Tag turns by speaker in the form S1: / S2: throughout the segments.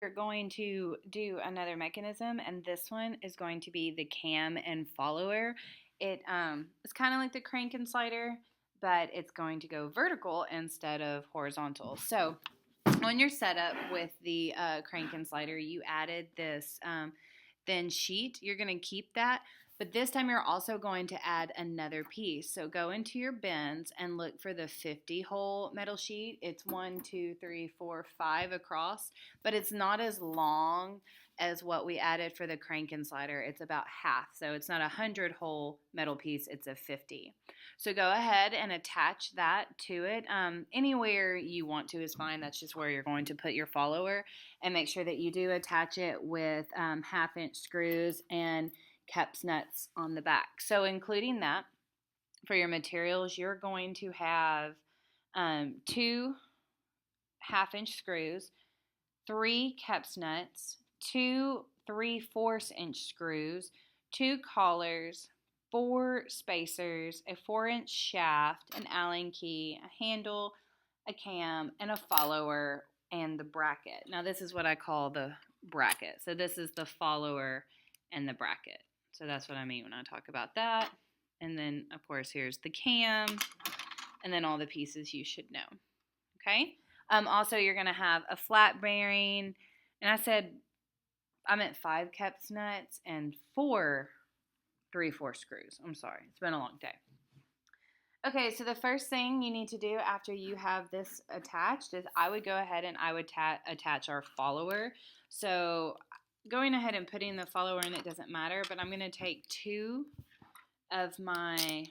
S1: You're going to do another mechanism, and this one is going to be the cam and follower. It's kind of like the crank and slider, but it's going to go vertical instead of horizontal. So on your setup with the crank and slider, you added this thin sheet. You're going to keep that, but this time you're also going to add another piece. So go into your bins and look for the 50 hole metal sheet. It's 1, 2, 3, 4, 5 across, but it's not as long as what we added for the crank and slider. It's about half. So it's not a 100 hole metal piece, it's a 50. So go ahead and attach that to it. Anywhere you want to is fine. That's just where you're going to put your follower. And make sure that you do attach it with 1/2 inch screws and Kep's nuts on the back. So including that, for your materials, you're going to have 2 1/2 inch screws, 3 Kep's nuts, 2 3/4 inch screws, 2 collars, 4 spacers, a 4-inch shaft, an Allen key, a handle, a cam, and a follower, and the bracket. Now this is what I call the bracket. So this is the follower and the bracket. So that's what I mean when I talk about that. And then of course here's the cam, and then all the pieces you should know. Okay? Also, you're going to have a flat bearing, and I meant 5 Kep's nuts and 4 3/4 screws. I'm sorry, it's been a long day. Okay, so the first thing you need to do after you have this attached is I would go ahead and I would attach our follower. So going ahead and putting the follower in, it doesn't matter, but I'm going to take 2 of my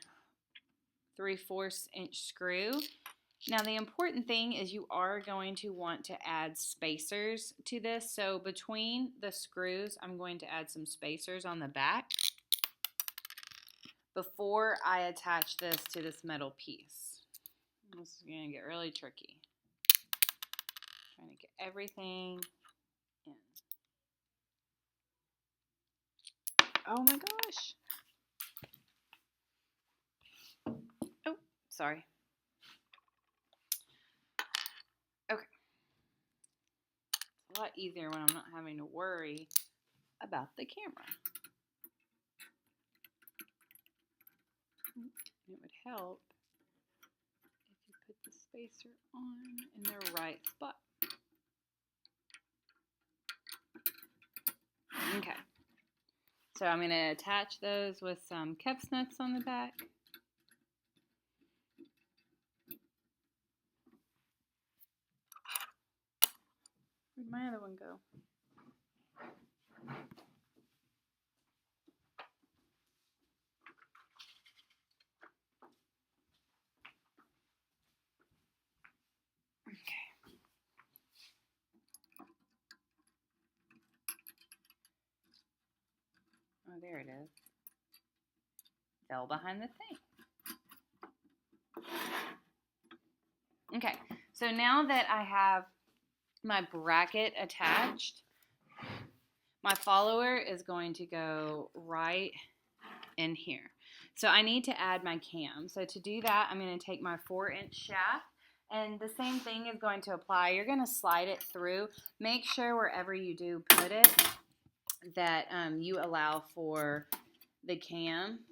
S1: 3/4 inch screw. Now the important thing is you are going to want to add spacers to this. So between the screws, I'm going to add some spacers on the back before I attach this to this metal piece. This is going to get really tricky. Trying to get everything in. Oh my gosh. Oh, sorry. Okay. It's a lot easier when I'm not having to worry about the camera. It would help if you put the spacer on in the right spot. Okay. So I'm going to attach those with some Kep's nuts on the back. Where'd my other one go? Okay. Oh, there it is. Fell behind the thing. Okay, so now that I have my bracket attached, my follower is going to go right in here. So I need to add my cam. So to do that, I'm going to take my 4-inch shaft, and the same thing is going to apply. You're going to slide it through. Make sure wherever you do put it that you allow for the cam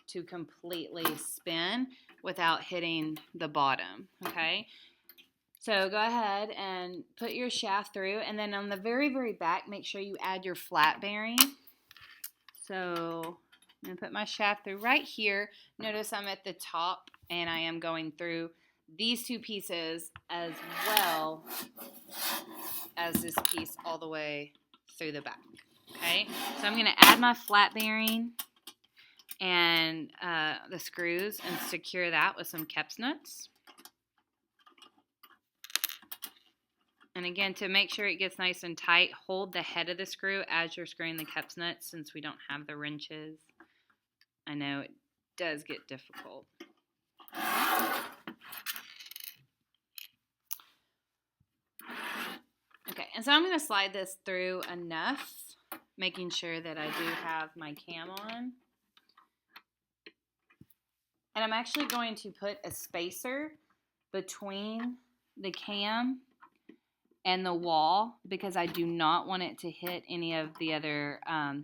S1: to completely spin without hitting the bottom, okay? So go ahead and put your shaft through, and then on the very, very back, make sure you add your flat bearing. So I'm going to put my shaft through right here. Notice I'm at the top, and I am going through these 2 pieces as well as this piece all the way through the back. Okay, so I'm going to add my flat bearing and the screws and secure that with some Kep's nuts. And again, to make sure it gets nice and tight, hold the head of the screw as you're screwing the Kep's nuts since we don't have the wrenches. I know it does get difficult. Okay, and so I'm going to slide this through enough, making sure that I do have my cam on. And I'm actually going to put a spacer between the cam and the wall because I do not want it to hit any of the other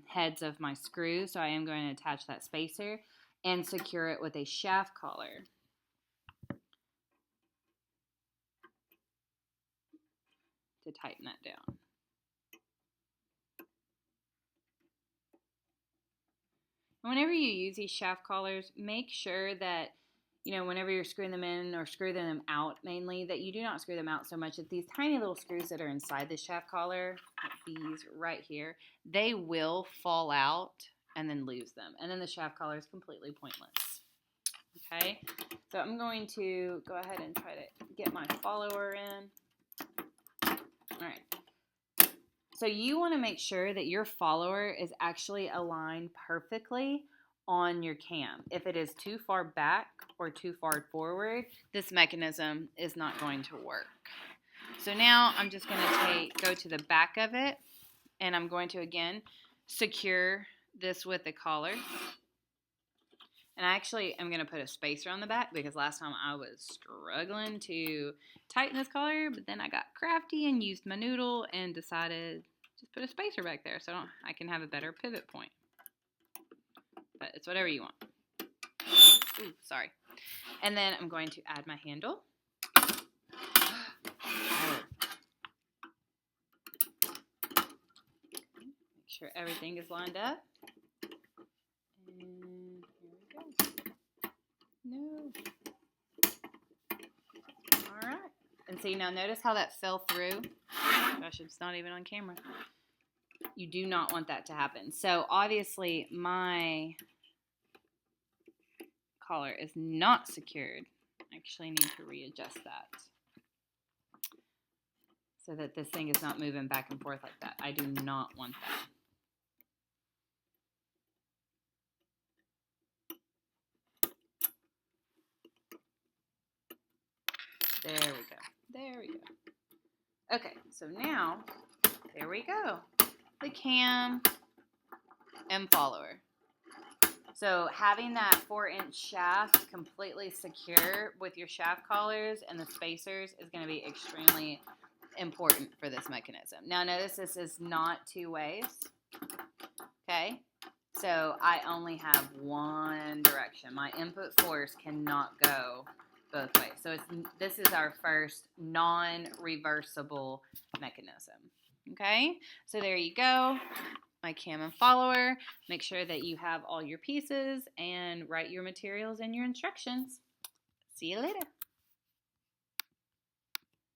S1: heads of my screw. So I am going to attach that spacer and secure it with a shaft collar. To tighten that down. Whenever you use these shaft collars, make sure that, whenever you're screwing them in or screwing them out mainly, that you do not screw them out so much that these tiny little screws that are inside the shaft collar, like these right here, they will fall out and then lose them. And then the shaft collar is completely pointless. Okay, so I'm going to go ahead and try to get my follower in. All right. So you want to make sure that your follower is actually aligned perfectly on your cam. If it is too far back or too far forward, this mechanism is not going to work. So now I'm just going to go to the back of it, and I'm going to again secure this with the collar. And I actually am going to put a spacer on the back because last time I was struggling to tighten this collar, but then I got crafty and used my noodle and decided just put a spacer back there so I can have a better pivot point. But it's whatever you want. Ooh, sorry. And then I'm going to add my handle. Make sure everything is lined up. And here we go. No. All right. And see, now notice how that fell through. Gosh, it's not even on camera. You do not want that to happen. So obviously my collar is not secured. I actually need to readjust that so that this thing is not moving back and forth like that. I do not want that. There we go. There we go. Okay, so now, there we go. The cam and follower. So having that 4-inch shaft completely secure with your shaft collars and the spacers is going to be extremely important for this mechanism. Now notice this is not two ways. Okay, so I only have one direction. My input force cannot go both ways. So this is our first non-reversible mechanism. Okay, so there you go. My cam and follower. Make sure that you have all your pieces and write your materials and your instructions. See you later.